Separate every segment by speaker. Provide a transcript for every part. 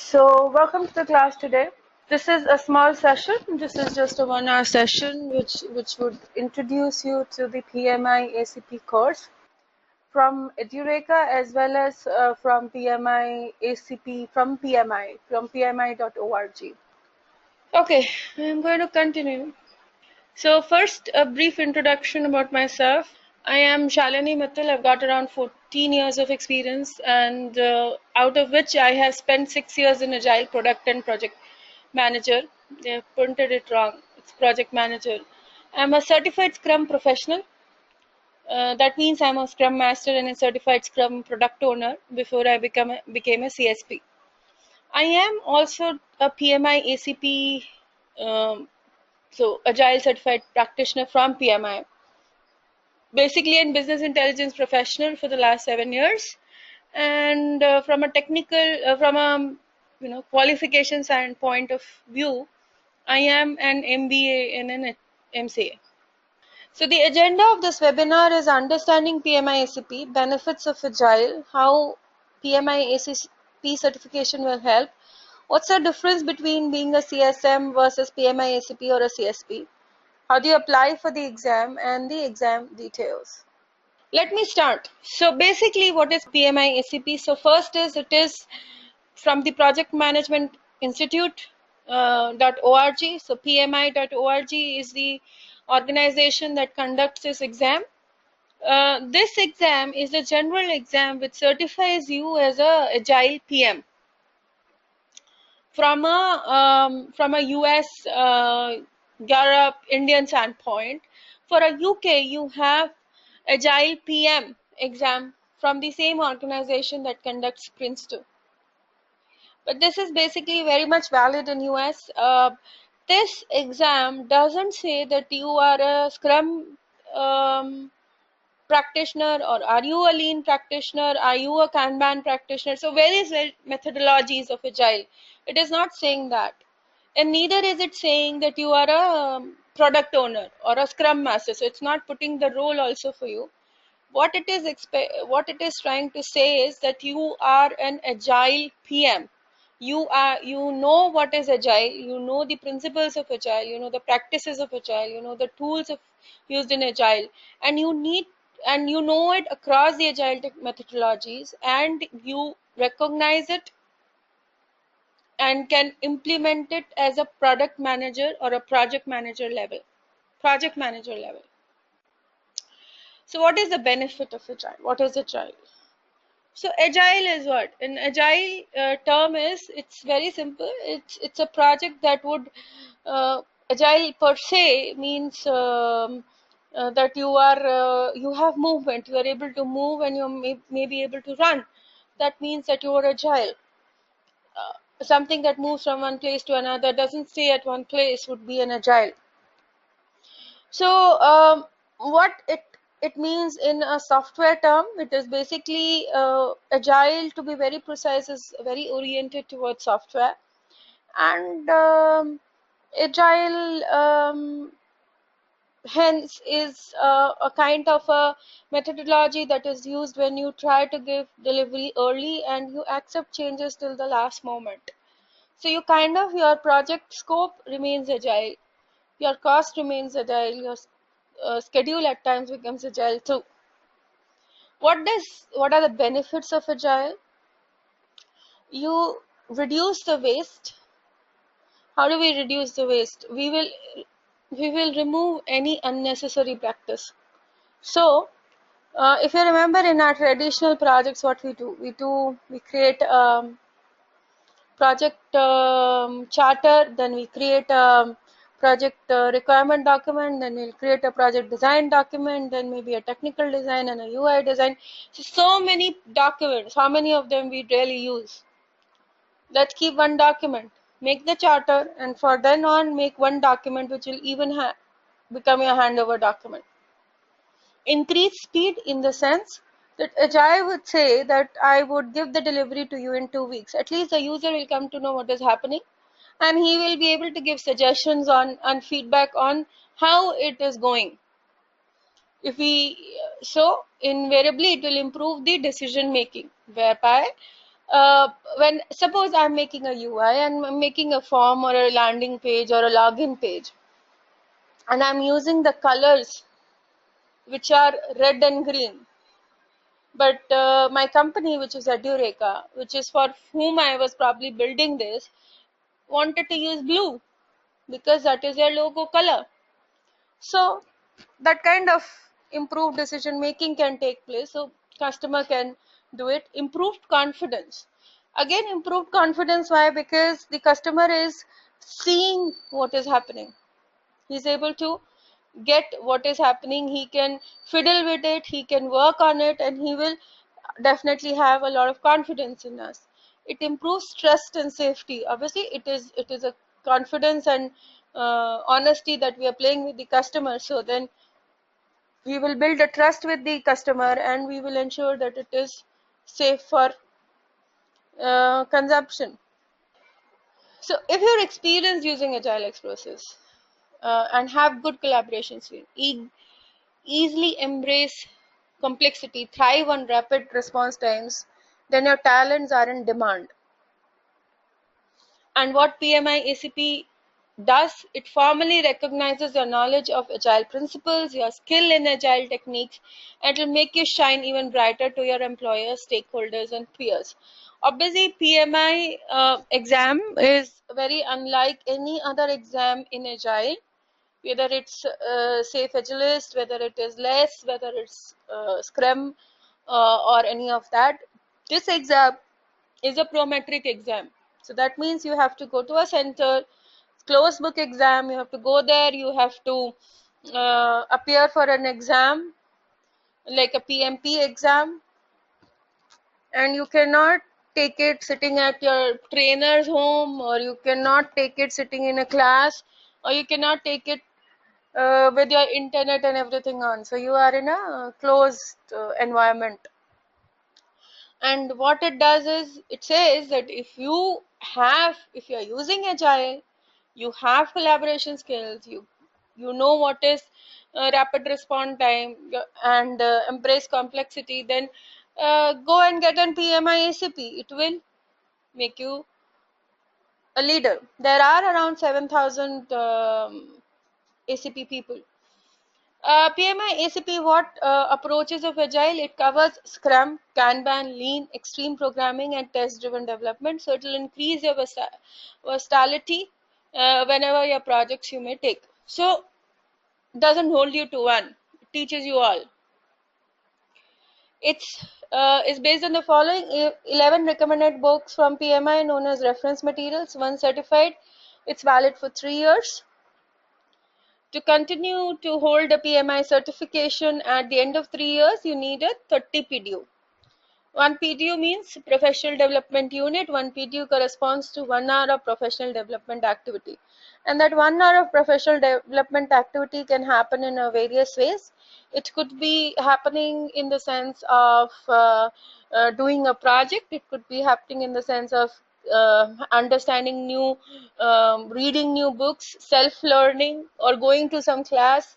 Speaker 1: So, welcome to the class today. This is a small session. This is just a 1 hour session which would introduce you to the PMI ACP course from Edureka as well as from PMI ACP from PMI.org. Okay, I'm going to continue. So first, a brief introduction about myself. I am Shalini Mittal. I've got around 14 years of experience, and out of which I have spent 6 years in Agile product and project manager. They have printed it wrong. It's project manager. I'm a certified Scrum professional. That means I'm a Scrum master and a certified Scrum product owner before I became a CSP. I am also a PMI ACP, so Agile certified practitioner from PMI. Basically in business intelligence professional for the last 7 years, and from a technical from a qualification standpoint of view, I am an MBA and an MCA. So the agenda of this webinar is understanding PMI ACP, benefits of Agile, how PMI ACP certification will help, what's the difference between being a CSM versus PMI ACP or a CSP, how do you apply for the exam, and the exam details. Let me start. So basically what is PMI ACP? So first is it is from the Project Management Institute .org. So PMI.org is the organization that conducts this exam. This exam is a general exam which certifies you as a Agile PM. From a US, Europe, Indian standpoint, for a UK you have Agile PM exam from the same organization that conducts Prince2. But this is basically very much valid in US. This exam doesn't say that you are a Scrum practitioner, or are you a Lean practitioner, are you a Kanban practitioner. So various methodologies of Agile. It is not saying that. And neither is it saying that you are a product owner or a Scrum master. So it's not putting the role also for you. What it is trying to say is that you are an Agile PM. You know what is Agile, you know the principles of Agile, you know the practices of Agile, you know the tools used in Agile, and you know it across the Agile methodologies, and you recognize it and can implement it as a product manager or a project manager level. So what is the benefit of Agile? What is Agile? So Agile is what? An Agile term is, it's very simple. It's a project that would, Agile per se means that you have movement. You are able to move, and you may be able to run. That means that you are Agile. Something that moves from one place to another, doesn't stay at one place, would be an Agile. So what it means in a software term, it is basically Agile, to be very precise, is very oriented towards software, and Agile hence is a kind of a methodology that is used when you try to give delivery early and you accept changes till the last moment. So your project scope remains Agile, your cost remains Agile, your schedule at times becomes Agile too. What are the benefits of Agile? You reduce the waste. How do we reduce the waste? We will remove any unnecessary practice. So if you remember, in our traditional projects, what we do, we create project charter, then we create project requirement document, then we'll create a project design document, then maybe a technical design and a UI design. So many documents, how many of them we really use? Let's keep one document, make the charter, and for then on make one document which will even become your handover document. Increase speed in the sense that Agile would say that I would give the delivery to you in 2 weeks. At least the user will come to know what is happening, and he will be able to give suggestions and feedback on how it is going. So invariably it will improve the decision making, whereby when suppose I'm making a UI and I'm making a form or a landing page or a login page, and I'm using the colors which are red and green, but my company, which is Edureka, which is for whom I was probably building this, wanted to use blue because that is their logo color. So that kind of improved decision making can take place, so customer can do it. Improved confidence, again improved confidence. Why? Because the customer is seeing what is happening, he's able to get what is happening, he can fiddle with it, he can work on it, and he will definitely have a lot of confidence in us. It improves trust and safety. Obviously it is a confidence and honesty that we are playing with the customer, so then we will build a trust with the customer and we will ensure that it is safe for consumption. So if you're experienced using Agile X process and have good collaboration skills, easily embrace complexity, thrive on rapid response times, then your talents are in demand. And what PMI ACP does, it formally recognizes your knowledge of Agile principles, your skill in Agile techniques, and it will make you shine even brighter to your employers, stakeholders, and peers. Obviously, PMI exam is very unlike any other exam in Agile, whether it's Safe Agilist, whether it is LESS, whether it's Scrum, or any of that. This exam is a prometric exam. So that means you have to go to a center, closed book exam, you have to go there, you have to appear for an exam like a PMP exam, and you cannot take it sitting at your trainer's home, or you cannot take it sitting in a class, or you cannot take it with your internet and everything on. So you are in a closed environment. And what it does is it says that if you are using Agile, you have collaboration skills, you know what is rapid response time, and embrace complexity, then go and get an PMI ACP. It will make you a leader. There are around 7,000 ACP people. PMI ACP, what approaches of Agile? It covers Scrum, Kanban, Lean, Extreme Programming, and Test-Driven Development. So it will increase your versatility whenever your projects you may take. So it doesn't hold you to one. It teaches you all. It's based on the following 11 recommended books from PMI known as reference materials, one certified. It's valid for 3 years. To continue to hold a PMI certification at the end of 3 years, you need a 30 PDU. One PDU means professional development unit. One PDU corresponds to 1 hour of professional development activity. And that 1 hour of professional development activity can happen in various ways. It could be happening in the sense of doing a project. It could be happening in the sense of understanding new, reading new books, self-learning, or going to some class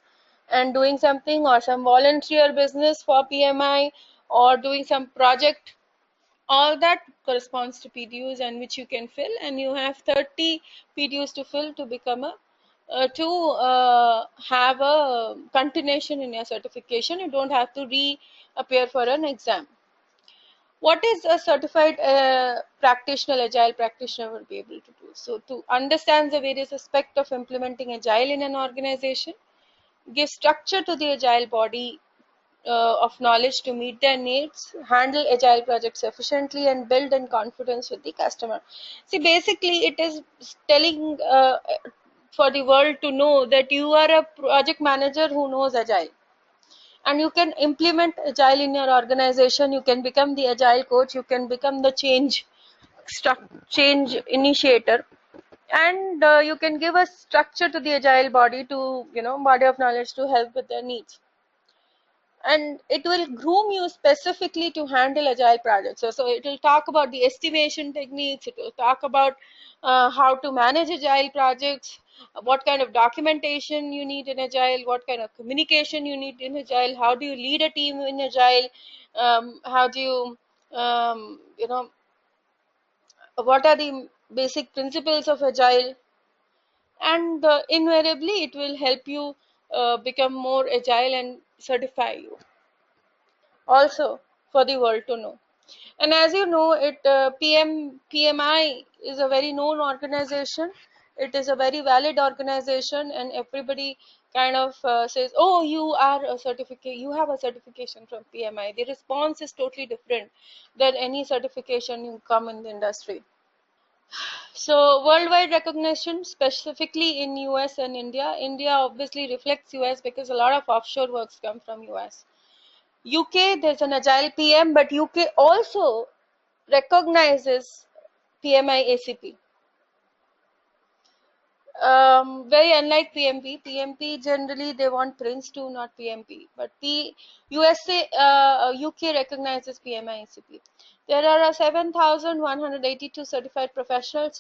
Speaker 1: and doing something, or some volunteer business for PMI, or doing some project. All that corresponds to PDUs, and which you can fill, and you have 30 PDUs to fill to become a have a continuation in your certification. You don't have to reappear for an exam. What is a certified practitioner, Agile practitioner will be able to do? So to understand the various aspects of implementing Agile in an organization, give structure to the Agile body of knowledge to meet their needs, handle Agile projects efficiently, and build in confidence with the customer. See, basically it is telling for the world to know that you are a project manager who knows Agile, and you can implement Agile in your organization. You can become the Agile coach, you can become the change initiator, and you can give a structure to the Agile body to, body of knowledge to help with their needs. And it will groom you specifically to handle Agile projects. So it will talk about the estimation techniques, it will talk about how to manage Agile projects, what kind of documentation you need in Agile, what kind of communication you need in Agile, how do you lead a team in Agile, how do you, you know, what are the basic principles of agile, and invariably it will help you become more agile and certify you also for the world to know. And as you know, PMI is a very known organization. It is a very valid organization, and everybody kind of says, "Oh, you are a certificate. You have a certification from PMI." The response is totally different than any certification you come in the industry. So worldwide recognition, specifically in US and India. India obviously reflects US because a lot of offshore works come from US. UK, there's an agile PM, but UK also recognizes PMI ACP. Very unlike PMP. PMP generally they want Prince 2, not PMP. But UK recognizes PMI ACP. There are 7,182 certified professionals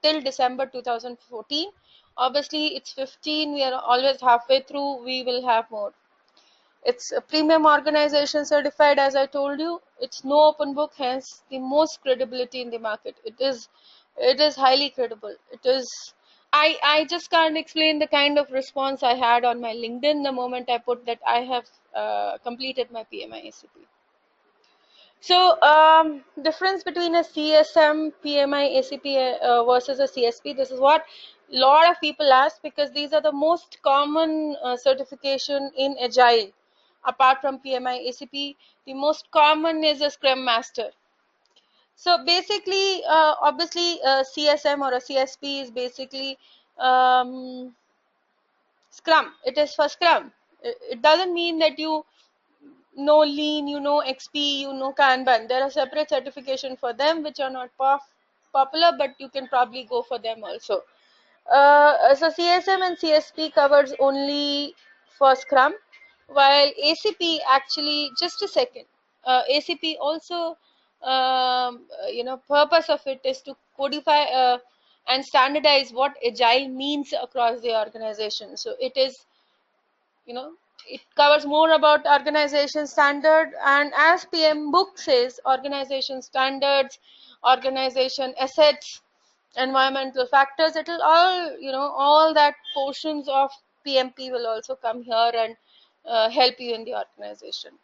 Speaker 1: till December 2014. Obviously, it's 15. We are always halfway through. We will have more. It's a premium organization certified, as I told you. It's no open book, hence the most credibility in the market. It is highly credible. It is. I just can't explain the kind of response I had on my LinkedIn the moment I put that I have completed my PMI ACP. So, difference between a CSM, PMI, ACP versus a CSP. This is what a lot of people ask because these are the most common certification in Agile. Apart from PMI, ACP, the most common is a Scrum Master. So basically, obviously, CSM or a CSP is basically Scrum. It is for Scrum. It doesn't mean that you know Lean, you know XP, you know Kanban. There are separate certification for them which are not popular, but you can probably go for them also. So CSM and CSP covers only for Scrum, while ACP actually, just a second, ACP also, purpose of it is to codify and standardize what Agile means across the organization. So it is, it covers more about organization standard, and as PM book says, organization standards, organization assets, environmental factors, it will all that portions of PMP will also come here and help you in the organization.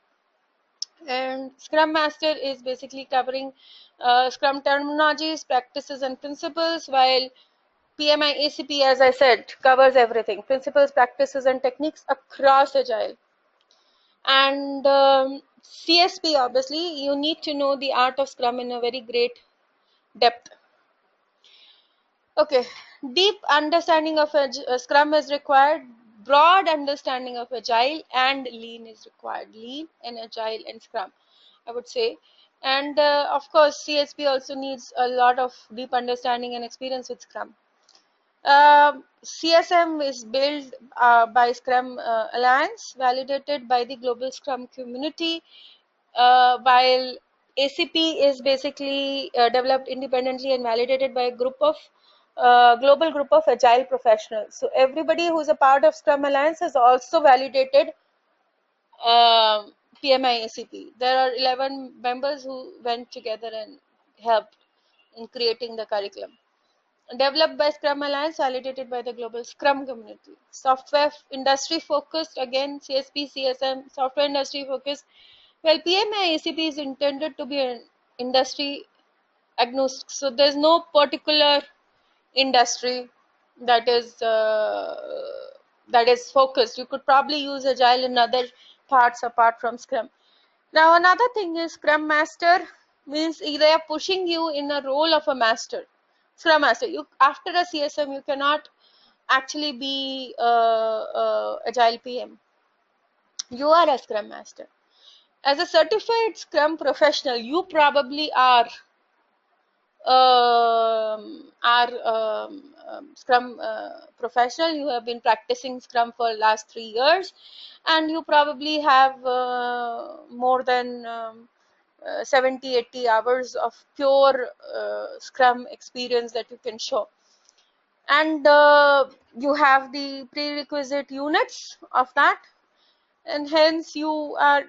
Speaker 1: And Scrum Master is basically covering Scrum terminologies, practices and principles, while PMI ACP, as I said, covers everything, principles, practices and techniques across Agile. And CSP, obviously, you need to know the art of Scrum in a very great depth. Okay, deep understanding of Scrum is required, broad understanding of Agile and Lean is required. Lean and Agile and Scrum, I would say. And of course, CSP also needs a lot of deep understanding and experience with Scrum. CSM is built by Scrum Alliance, validated by the global Scrum community, while ACP is basically developed independently and validated by a global group of Agile professionals. So everybody who's a part of Scrum Alliance has also validated PMI ACP. There are 11 members who went together and helped in creating the curriculum. Developed by Scrum Alliance, validated by the global Scrum community. Software industry focused, again CSP, CSM, software industry focused. Well, PMI ACP is intended to be an industry agnostic, so there's no particular industry that is focused. You could probably use Agile in other parts apart from Scrum. Now, another thing is Scrum Master means they are pushing you in a role of a master. Scrum Master. You after a CSM, you cannot actually be Agile PM. You are a Scrum Master. As a certified Scrum professional, you probably are Scrum professional. You have been practicing Scrum for last 3 years, and you probably have more than 70-80 hours of pure Scrum experience that you can show. And you have the prerequisite units of that, and hence you are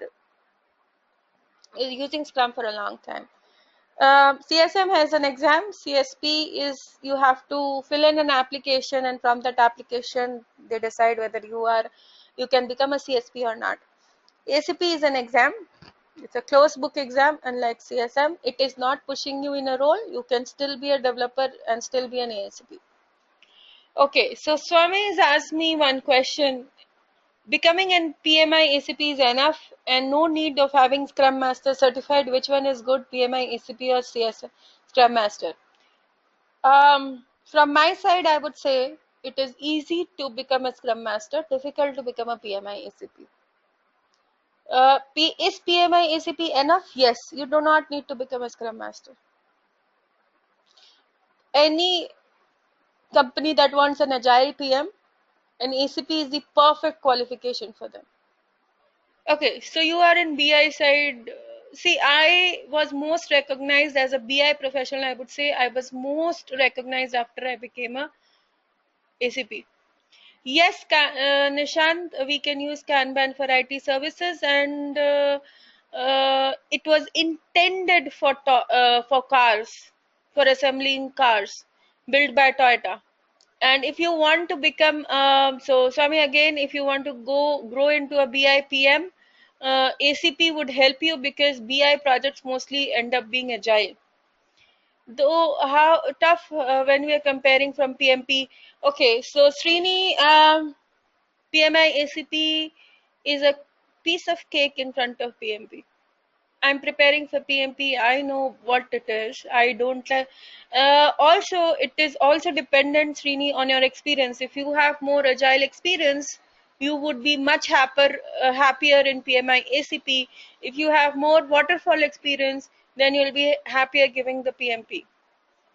Speaker 1: using Scrum for a long time. CSM has an exam. CSP is you have to fill in an application, and from that application, they decide whether you can become a CSP or not. ACP is an exam. It's a closed book exam, unlike CSM. It is not pushing you in a role. You can still be a developer and still be an ACP. Okay, so Swami has asked me one question. Becoming an PMI ACP is enough and no need of having Scrum Master certified. Which one is good, PMI ACP or CS Scrum Master? From my side, I would say it is easy to become a Scrum Master, difficult to become a PMI ACP. Is PMI ACP enough? Yes, you do not need to become a Scrum Master. Any company that wants an agile PM, an ACP is the perfect qualification for them. Okay, so you are in BI side. See, I was most recognized as a BI professional. I would say I was most recognized after I became a ACP. Yes, Nishant, we can use Kanban for IT services, and it was intended for cars, for assembling cars, built by Toyota. And if you want to become, so Swami, again, if you want to grow into a BIPM, ACP would help you because BI projects mostly end up being agile. Though how tough when we are comparing from PMP. Okay, so Srini, PMI ACP is a piece of cake in front of PMP. I'm preparing for PMP. I know what it is. I don't. Also, it is also dependent, Srini, on your experience. If you have more agile experience, you would be much happier in PMI ACP. If you have more waterfall experience, then you'll be happier giving the PMP.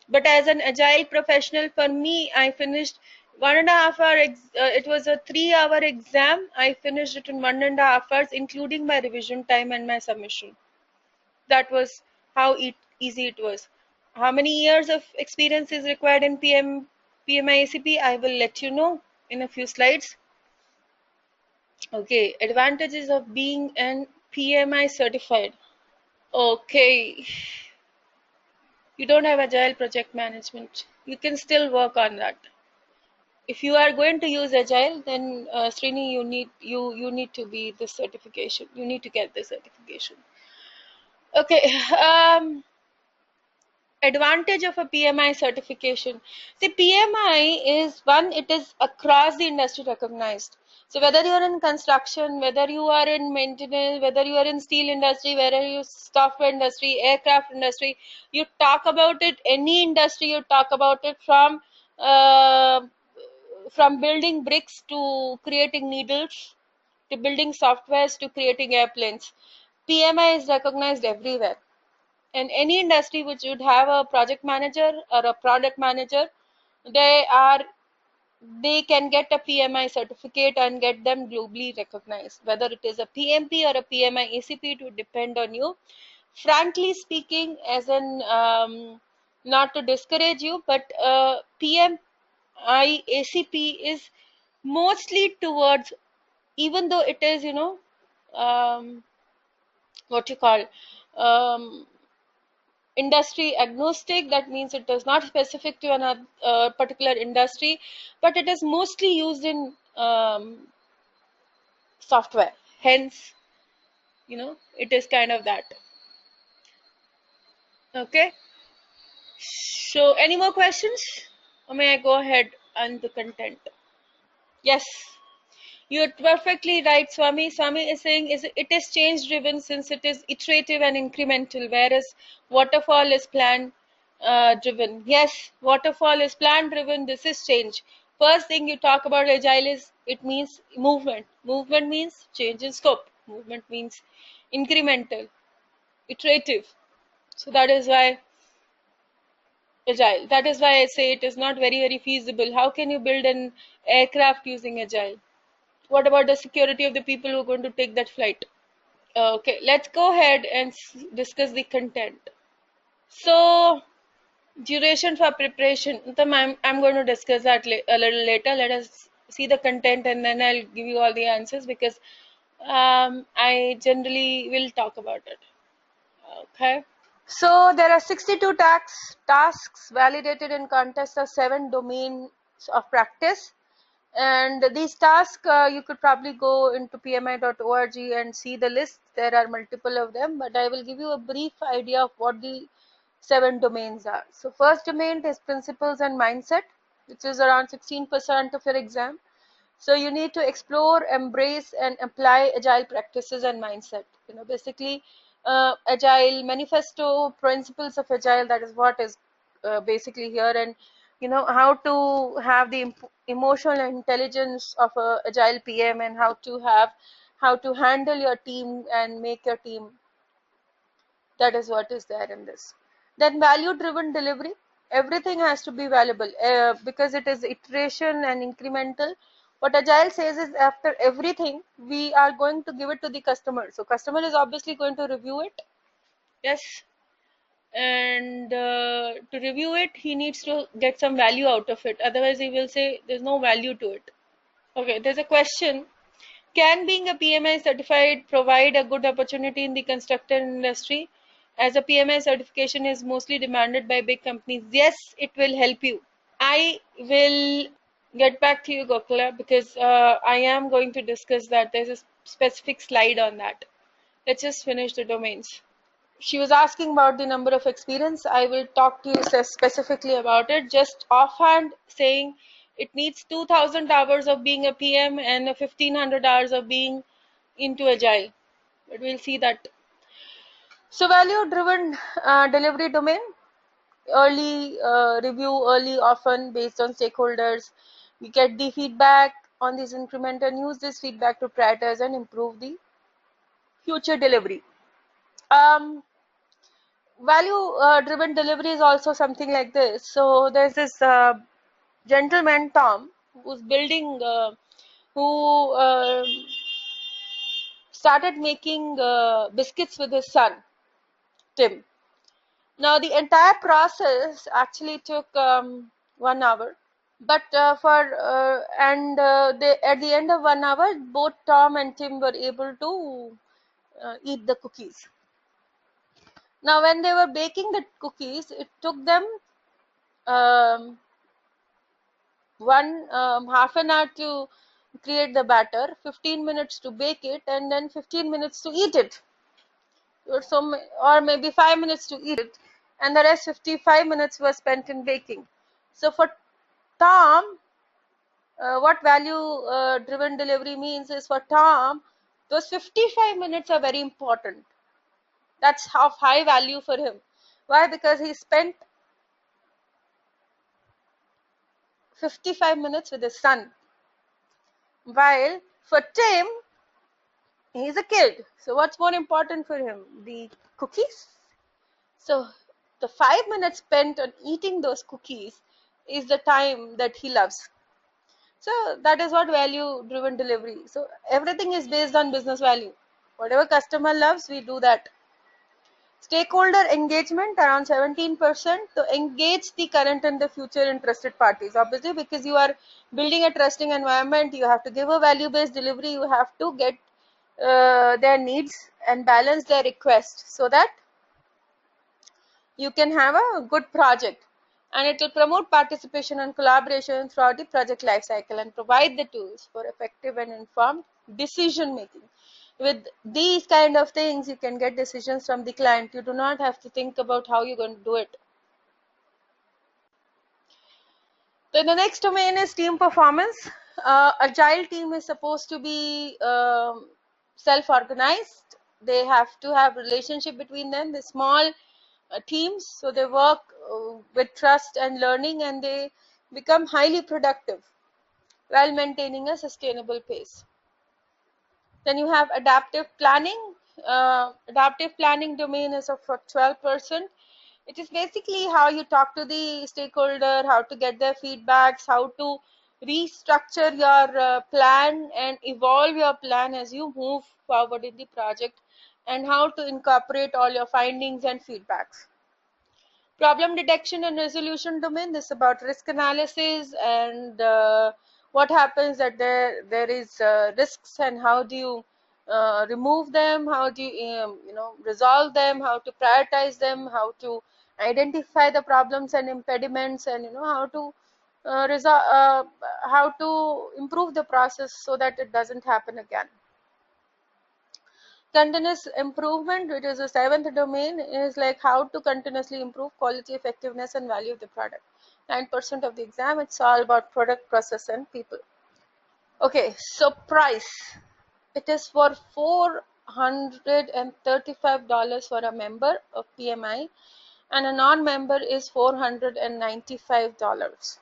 Speaker 1: But as an agile professional, for me, I finished 1.5 hour. It was a 3 hour exam. I finished it in 1.5 hours, including my revision time and my submission. That was how easy it was. How many years of experience is required in PMI ACP? I will let you know in a few slides. Okay, advantages of being an PMI certified. Okay, you don't have agile project management. You can still work on that. If you are going to use agile, then Srini, you need to be this certification. You need to get this certification. Okay. Advantage of a PMI certification. See, PMI is one, it is across the industry recognized. So whether you are in construction, whether you are in maintenance, whether you are in steel industry, whether you software industry, aircraft industry, you talk about it, any industry you talk about it, uh, from building bricks to creating needles, to building softwares to creating airplanes. PMI is recognized everywhere. In any industry which would have a project manager or a product manager, they are they can get a PMI certificate and get them globally recognized. Whether it is a PMP or a PMI ACP, it would depend on you. Frankly speaking, as an not to discourage you, but PMI ACP is mostly towards, even though it is, what you call, um, industry agnostic. That means it is not specific to a particular industry, but it is mostly used in software. Hence, it is kind of that. Okay, so any more questions, or may I go ahead on the content? Yes, you're perfectly right, Swami. Swami is saying it is change driven, since it is iterative and incremental, whereas waterfall is plan driven. Yes, waterfall is plan driven. This is change. First thing you talk about agile is it means movement. Movement means change in scope. Movement means incremental, iterative. So that is why agile. That is why I say it is not very feasible. How can you build an aircraft using agile? What about the security of the people who are going to take that flight? Okay, let's go ahead and discuss the content. So, duration for preparation. I'm going to discuss that a little later. Let us see the content and then I'll give you all the answers, because I generally will talk about it. Okay. So there are 62 tasks validated in context of 7 domains of practice. And these tasks, you could probably go into pmi.org and see the list. There are multiple of them, but I will give you a brief idea of what the 7 domains are. So first domain is principles and mindset, which is around 16% of your exam. So you need to explore, embrace, and apply agile practices and mindset. Basically, agile manifesto, principles of agile. That is what is basically here, and how to have the emotional intelligence of a agile PM, and how to handle your team and make your team. That is what is there in this. Then value driven delivery. Everything has to be valuable because it is iteration and incremental. What agile says is after everything we are going to give it to the customer. So customer is obviously going to review it. Yes. And to review it, he needs to get some value out of it. Otherwise he will say there's no value to it. Okay, there's a question. Can being a PMI certified provide a good opportunity in the construction industry? As a PMI certification is mostly demanded by big companies, yes, it will help you. I will get back to you, Gokula, because I am going to discuss that. There's a specific slide on that. Let's just finish the domains. She was asking about the number of experience. I will talk to you specifically about it. Just offhand saying it needs 2000 hours of being a PM and 1500 hours of being into agile. But we'll see that. So value driven delivery domain, early review, early, often based on stakeholders. We get the feedback on this increment and use this feedback to prioritize and improve the future delivery. Value driven delivery is also something like this. So there's this gentleman Tom who's building who started making biscuits with his son Tim. Now the entire process actually took 1 hour, but at the end of 1 hour both Tom and Tim were able to eat the cookies. Now when they were baking the cookies, it took them um, half an hour to create the batter, 15 minutes to bake it, and then 15 minutes to eat it, or maybe 5 minutes to eat it, and the rest 55 minutes were spent in baking. So for Tom, what value driven delivery means is, for Tom, those 55 minutes are very important. That's of high value for him. Why? Because he spent 55 minutes with his son. While for Tim, he's a kid. So what's more important for him? The cookies? So the 5 minutes spent on eating those cookies is the time that he loves. So that is what value driven delivery. So everything is based on business value. Whatever customer loves, we do that. Stakeholder engagement around 17%, to engage the current and the future interested parties. Obviously, because you are building a trusting environment, you have to give a value-based delivery, you have to get their needs and balance their requests so that you can have a good project. And it will promote participation and collaboration throughout the project lifecycle and provide the tools for effective and informed decision making. With these kind of things, you can get decisions from the client. You do not have to think about how you're going to do it. Then the next domain is team performance. Agile team is supposed to be self-organized. They have to have relationship between them. The small teams, so they work with trust and learning, and they become highly productive while maintaining a sustainable pace. Then you have adaptive planning. Adaptive planning domain is of 12%. It is basically how you talk to the stakeholder, how to get their feedbacks, how to restructure your plan and evolve your plan as you move forward in the project, and how to incorporate all your findings and feedbacks. Problem detection and resolution domain, this is about risk analysis and what happens that there is risks, and how do you remove them, how do you resolve them, how to prioritize them, how to identify the problems and impediments, and how to resolve, how to improve the process so that it doesn't happen again. Continuous improvement, which is the seventh domain, is like how to continuously improve quality, effectiveness, and value of the product. 9% of the exam, it's all about product, process, and people. Okay, so price. It is for $435 for a member of PMI, and a non-member is $495.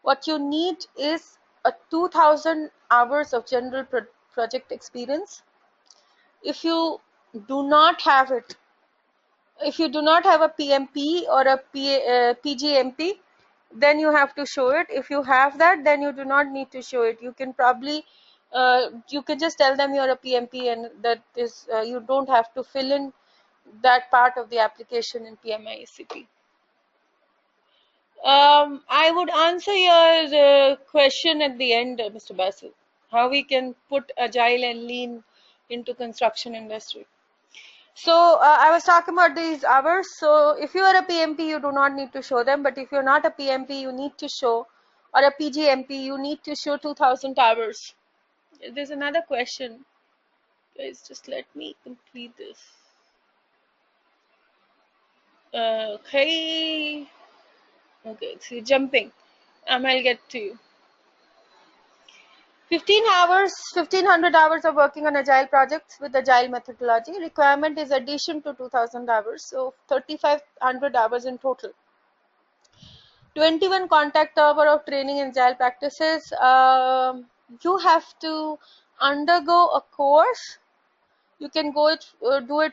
Speaker 1: What you need is a 2000 hours of general project experience. If you do not have it, if you do not have a PMP or a PGMP, then you have to show it. If you have that, then you do not need to show it. You can probably you can just tell them you're a PMP, and that is you don't have to fill in that part of the application in PMI ACP. I would answer your question at the end, Mr. Basil, how we can put agile and lean into construction industry. So I was talking about these hours. So if you are a PMP, you do not need to show them. But if you're not a PMP, you need to show, or a PGMP, you need to show 2000 hours. There's another question. Guys, just let me complete this. Okay. Okay, so you're jumping. I'll get to you. 1500 hours of working on agile projects with agile methodology. Requirement is addition to 2000 hours, so 3500 hours in total. 21 contact hour of training in agile practices. You have to undergo a course. You can do it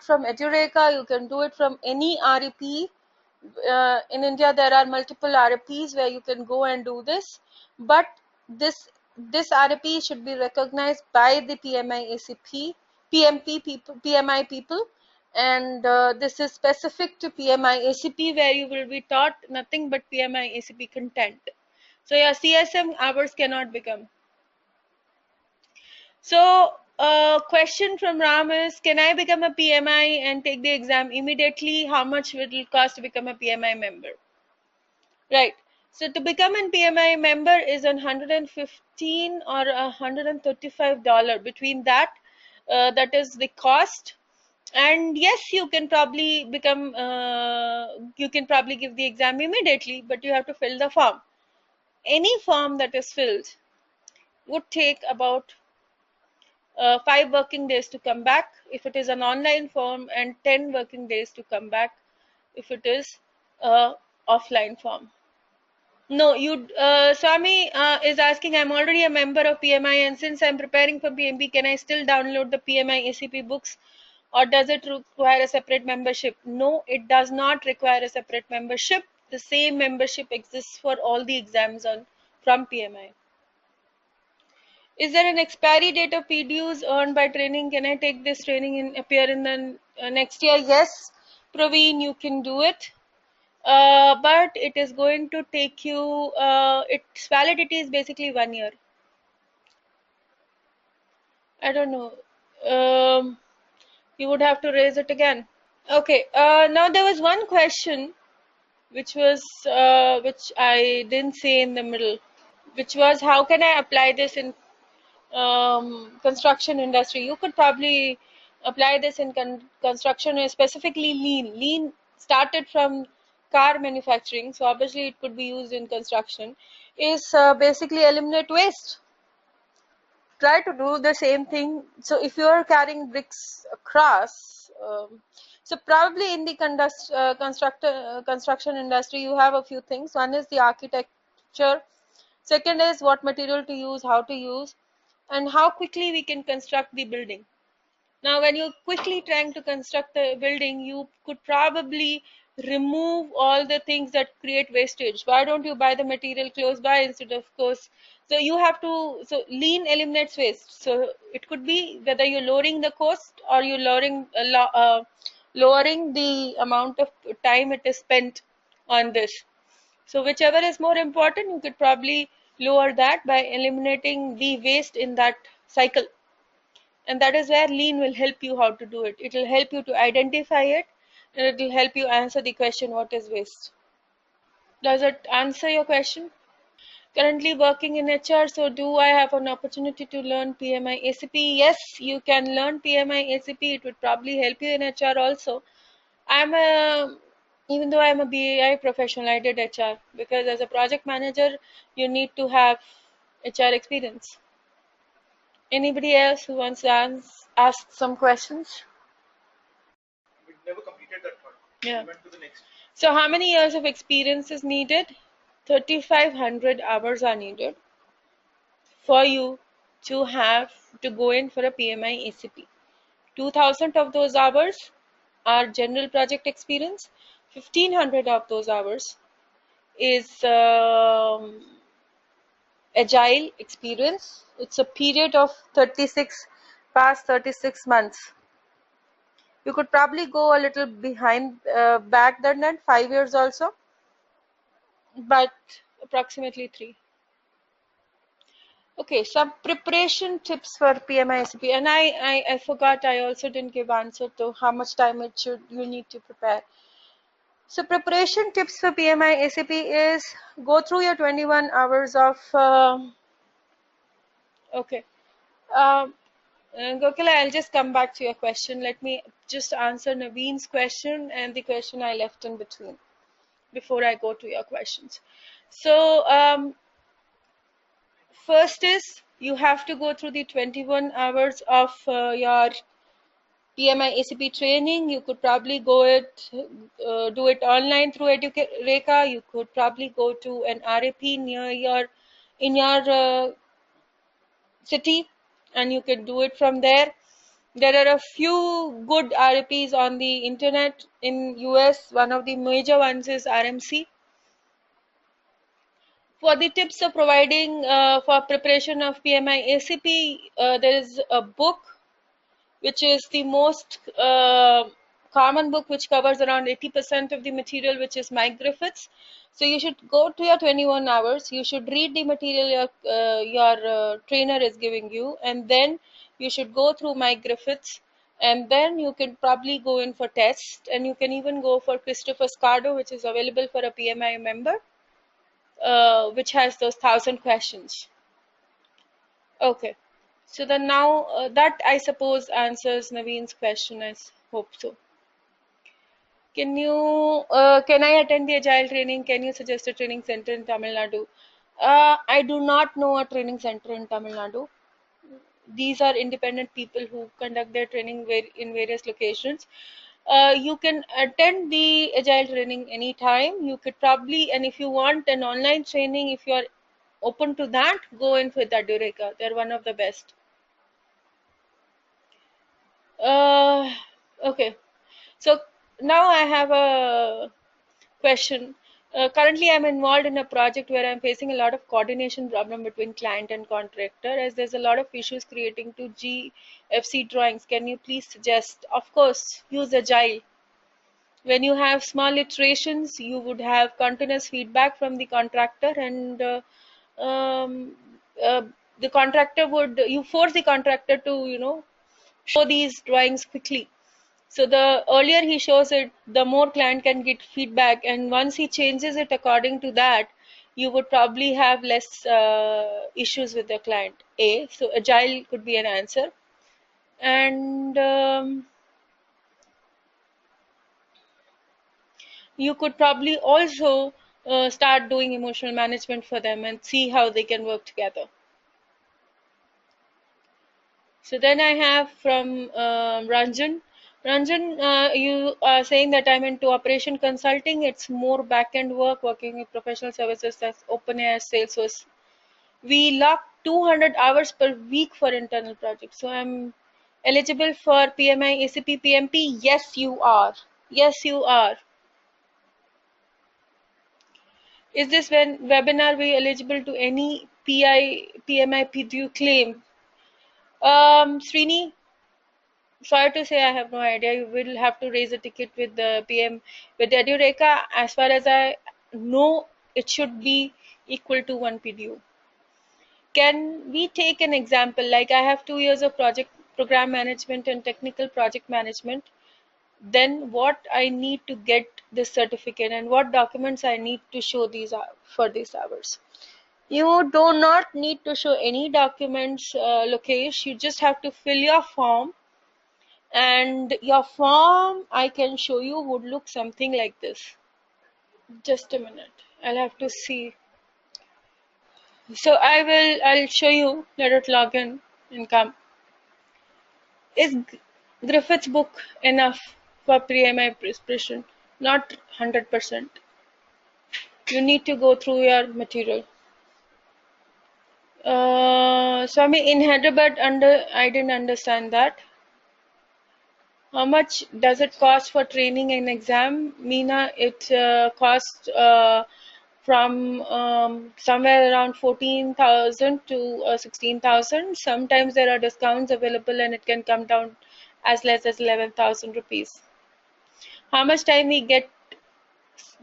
Speaker 1: from Edureka. You can do it from any REP. In India, there are multiple REPs where you can go and do this, but this REP should be recognized by the PMI ACP, PMP people, PMI people, and this is specific to PMI ACP, where you will be taught nothing but PMI ACP content. So your CSM hours cannot become. So question from Ram is, can I become a PMI and take the exam immediately? How much will it cost to become a PMI member? Right. So to become a PMI member is $115 or $135. Between that, that is the cost. And yes, you can probably become, you can probably give the exam immediately, but you have to fill the form. Any form that is filled would take about 5 working days to come back if it is an online form, and 10 working days to come back if it is a offline form. No, Swami is asking, I'm already a member of PMI, and since I'm preparing for PMP, can I still download the PMI ACP books, or does it require a separate membership? No, it does not require a separate membership. The same membership exists for all the exams from PMI. Is there an expiry date of PDUs earned by training? Can I take this training and appear in the next year? Yes, Praveen, you can do it. But it is going to take you, its validity is basically 1 year. I don't know. You would have to raise it again. Okay, now there was one question which was which I didn't say in the middle, which was, how can I apply this in construction industry? You could probably apply this in construction, specifically lean. Lean started from car manufacturing, so obviously it could be used in construction. Is basically eliminate waste. Try to do the same thing. So if you are carrying bricks across, so probably in the construction industry, you have a few things. One is the architecture. Second is what material to use, how to use, and how quickly we can construct the building. Now, when you're quickly trying to construct a building, you could probably remove all the things that create wastage. Why don't you buy the material close by instead of course? So you have to, so lean eliminates waste. So it could be whether you're lowering the cost or you're lowering the amount of time it is spent on this. So whichever is more important, you could probably lower that by eliminating the waste in that cycle. And that is where Lean will help you how to do it. It will help you to identify it, and it will help you answer the question, what is waste? Does it answer your question? Currently working in HR, so do I have an opportunity to learn PMI ACP? Yes, you can learn PMI ACP. It would probably help you in HR also. Even though I'm a BAI professional, I did HR because as a project manager, you need to have HR experience. Anybody else who wants to ask some questions?
Speaker 2: We never completed that part.
Speaker 1: Yeah.
Speaker 2: We went to the next.
Speaker 1: So how many years of experience is needed? 3,500 hours are needed for you to have to go in for a PMI ACP. 2,000 of those hours are general project experience. 1,500 of those hours is agile experience. It's a period of 36 months. You could probably go a little behind back than that, 5 years also, but approximately 3. Okay, some preparation tips for PMI ACP, and I forgot, I also didn't give answer to how much time you need to prepare. So preparation tips for PMI ACP is go through your 21 hours of okay. Gokula, I'll just come back to your question. Let me just answer Naveen's question and the question I left in between before I go to your questions. So first is you have to go through the 21 hours of your PMI ACP training. You could probably do it online through Edureka. You could probably go to an RAP in your city, and you can do it from there. There are a few good RAPs on the internet in US. One of the major ones is RMC. For the tips of providing for preparation of PMI ACP, there is a book which is the most common book, which covers around 80% of the material, which is Mike Griffiths. So you should go to your 21 hours. You should read the material your trainer is giving you, and then you should go through Mike Griffiths, and then you can probably go in for tests, and you can even go for Christopher Scardo, which is available for a PMI member, which has those 1,000 questions. Okay. So then now that I suppose answers Naveen's question. I hope so. Can I attend the agile training? Can you suggest a training center in Tamil Nadu? I do not know a training center in Tamil Nadu. These are independent people who conduct their training in various locations. You can attend the agile training anytime. You could probably, and if you want an online training, if you are open to that, go in with Edureka. They're one of the best. Okay, so now I have a question. Currently, I'm involved in a project where I'm facing a lot of coordination problem between client and contractor, as there's a lot of issues creating two GFC drawings. Can you please suggest? Of course, use Agile. When you have small iterations, you would have continuous feedback from the contractor, and um, uh, the contractor would, you force the contractor to show these drawings quickly. So the earlier he shows it, the more client can get feedback, and once he changes it according to that, you would probably have less issues with the client. So agile could be an answer, and you could probably also start doing emotional management for them and see how they can work together. So then I have from Ranjan. Ranjan, you are saying that I'm into operation consulting. It's more back-end work, working with professional services as OpenAI, Salesforce. We lock 200 hours per week for internal projects. So I'm eligible for PMI, ACP, PMP? Yes, you are. Yes, you are. Is this webinar we eligible to any PMI, PDU claim? Srini, sorry to say, I have no idea. You will have to raise a ticket with the PM, with Edureka. As far as I know, it should be equal to 1 PDU. Can we take an example? Like I have 2 years of project program management and technical project management, then what I need to get this certificate and what documents I need to show for these hours. You do not need to show any documents, Lokesh. You just have to fill your form, and your form, I can show you, would look something like this. Just a minute. I'll have to see. So I'll show you. Let it log in and come. Is Griffith's book enough for pre-MI preparation? Not 100%. You need to go through your material. Swami, in Hyderabad, I didn't understand that. How much does it cost for training and exam? Meena, it costs from somewhere around 14,000 to 16,000. Sometimes there are discounts available and it can come down as less as 11,000 rupees. How much time we get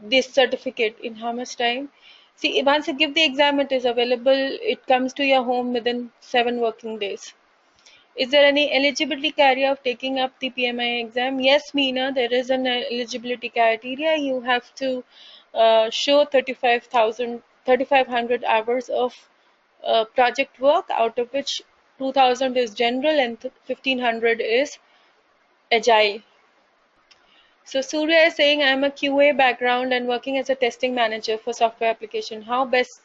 Speaker 1: this certificate? In how much time? See, once you give the exam, it is available. It comes to your home within 7 working days. Is there any eligibility criteria of taking up the PMI exam? Yes, Meena, there is an eligibility criteria. You have to show 3,500 hours of project work, out of which 2,000 is general and 1,500 is agile. So Surya is saying, I'm a QA background and working as a testing manager for software application. How best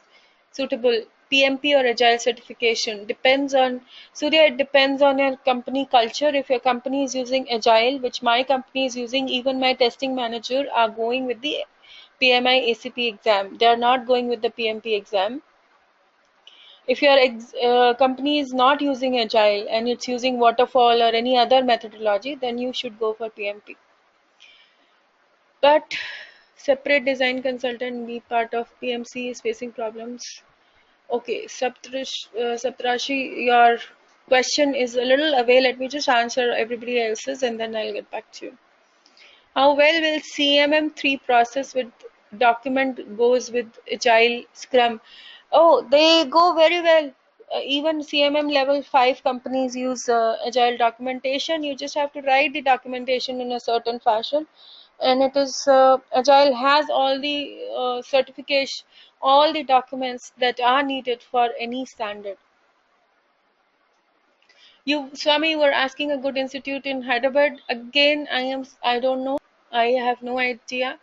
Speaker 1: suitable PMP or agile certification? Depends on, Surya, it depends on your company culture. If your company is using agile, which my company is using, even my testing manager are going with the PMI ACP exam. They are not going with the PMP exam. If your company is not using agile and it's using waterfall or any other methodology, then you should go for PMP. But separate design consultant be part of PMC is facing problems. Okay, Saptrashi, your question is a little away. Let me just answer everybody else's and then I'll get back to you. How well will CMM3 process with document goes with Agile Scrum? Oh, they go very well. Even CMM level 5 companies use Agile documentation. You just have to write the documentation in a certain fashion. And it is Agile has all the certification, all the documents that are needed for any standard. You, Swami, were asking a good institute in Hyderabad. Again, I don't know. I have no idea.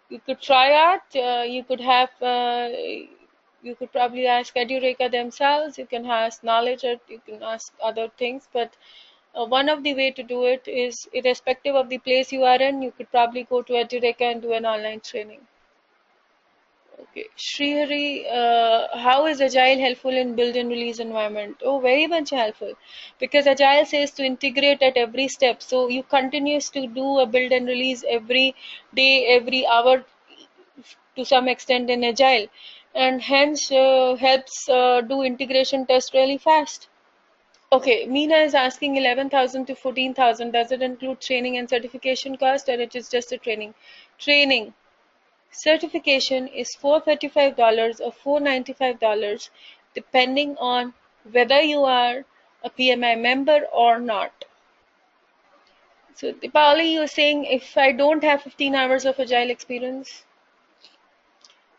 Speaker 1: You could try out. You could have. You could probably ask Edureka themselves. You can ask knowledge, or you can ask other things. But one of the way to do it is, irrespective of the place you are in, you could probably go to Edureka and do an online training. Okay, Srihari, how is Agile helpful in build and release environment? Oh, very much helpful, because Agile says to integrate at every step. So you continues to do a build and release every day, every hour, to some extent in Agile, and hence helps do integration test really fast. Okay, Meena is asking 11,000 to 14,000. Does it include training and certification cost, or it is just a training? Training. Certification is $435 or $495 depending on whether you are a PMI member or not. So Dipali, you're saying if I don't have 15 hours of Agile experience,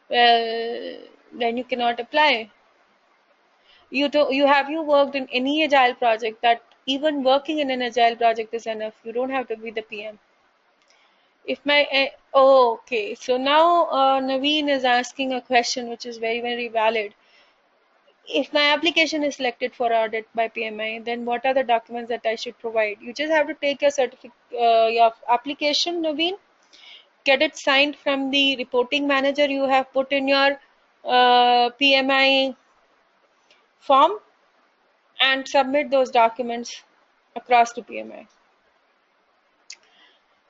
Speaker 1: well, then you cannot apply. Have you worked in any Agile project that even working in an Agile project is enough? You don't have to be the PM. If my oh, okay, so now Naveen is asking a question which is very, very valid. If my application is selected for audit by PMI, then what are the documents that I should provide? You just have to take your your application, Naveen, get it signed from the reporting manager you have put in your PMI form, and submit those documents across to PMI.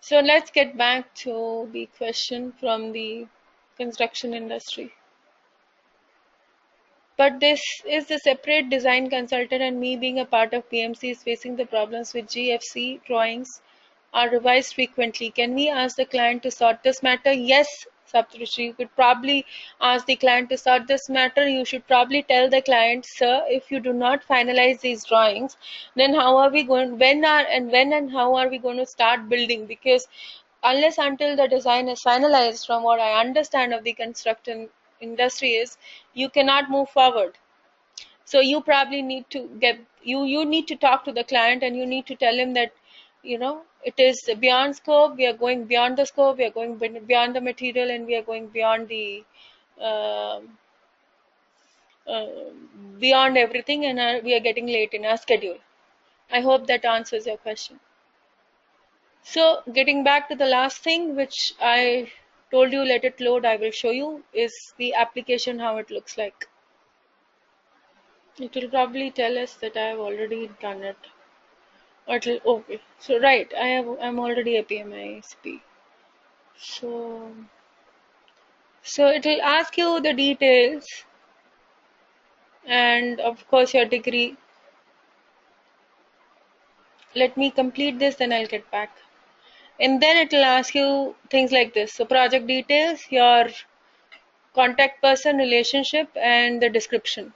Speaker 1: So let's get back to the question from the construction industry. But this is the separate design consultant, and me being a part of PMC is facing the problems with GFC drawings are revised frequently. Can we ask the client to sort this matter? Yes, Saptarishi, you could probably ask the client to sort this matter. You should probably tell the client, sir, if you do not finalize these drawings, then how are we going, when and how are we going to start building? Because unless until the design is finalized, from what I understand of the construction industry is, you cannot move forward. So you probably need to you need to talk to the client, and you need to tell him that, it is beyond scope, we are going beyond the scope, we are going beyond the material, and we are going beyond the uh, uh, beyond everything, and we are getting late in our schedule. I hope that answers your question. So getting back to the last thing, which I told you, let it load, I will show you, is the application, how it looks like. It will probably tell us that I have already done it. Okay. So right, I'm already a PMISP. So it will ask you the details, and of course your degree. Let me complete this, then I'll get back. And then it will ask you things like this. So project details, your contact person, relationship, and the description.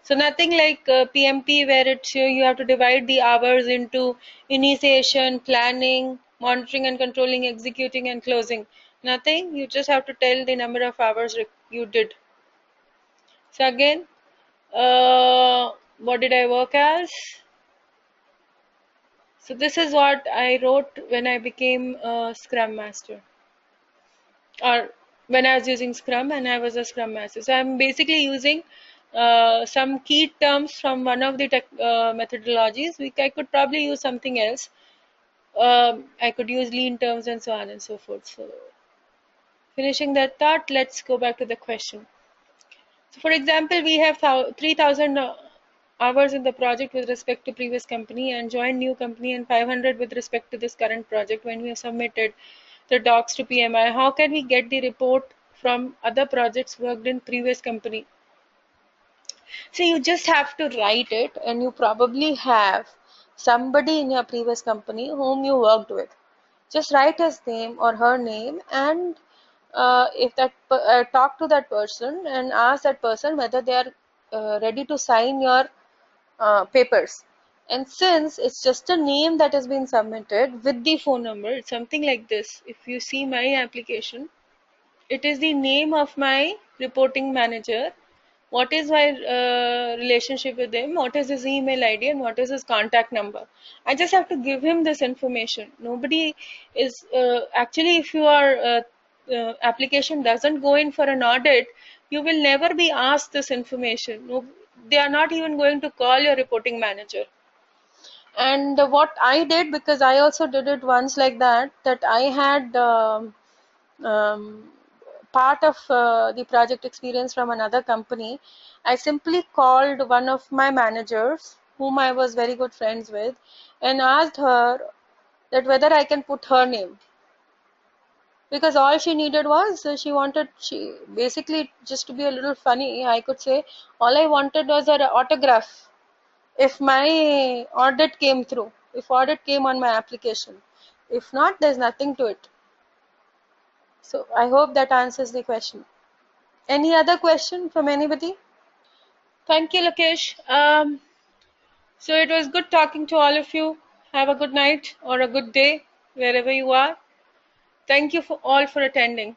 Speaker 1: So nothing like PMP, where it's you have to divide the hours into initiation, planning, monitoring and controlling, executing and closing. Nothing. You just have to tell the number of hours you did. So again, what did I work as? So this is what I wrote when I became a Scrum Master, or when I was using Scrum and I was a Scrum Master. So I'm basically using some key terms from one of the methodologies. I could probably use something else. I could use lean terms and so on and so forth. So finishing that thought, let's go back to the question. So for example, we have 3,000 hours in the project with respect to previous company, and joined new company, and 500 with respect to this current project. When we have submitted the docs to PMI, how can we get the report from other projects worked in previous company? So you just have to write it, and you probably have somebody in your previous company whom you worked with. Just write his name or her name, and if that talk to that person and ask that person whether they are ready to sign your papers. And since it's just a name that has been submitted with the phone number, it's something like this. If you see my application, it is the name of my reporting manager, what is my relationship with him, what is his email ID, and what is his contact number. I just have to give him this information. Nobody is actually, if your application doesn't go in for an audit, you will never be asked this information. No, they are not even going to call your reporting manager. And what I did, because I also did it once like that I had um, part of the project experience from another company. I simply called one of my managers, whom I was very good friends with, and asked her that whether I can put her name, because all she needed was she basically, just to be a little funny, I could say, all I wanted was her autograph if my audit came through, if audit came on my application. If not, there's nothing to it. So I hope that answers the question. Any other question from anybody? Thank you, Lakesh. So it was good talking to all of you. Have a good night or a good day wherever you are. Thank you for all for attending.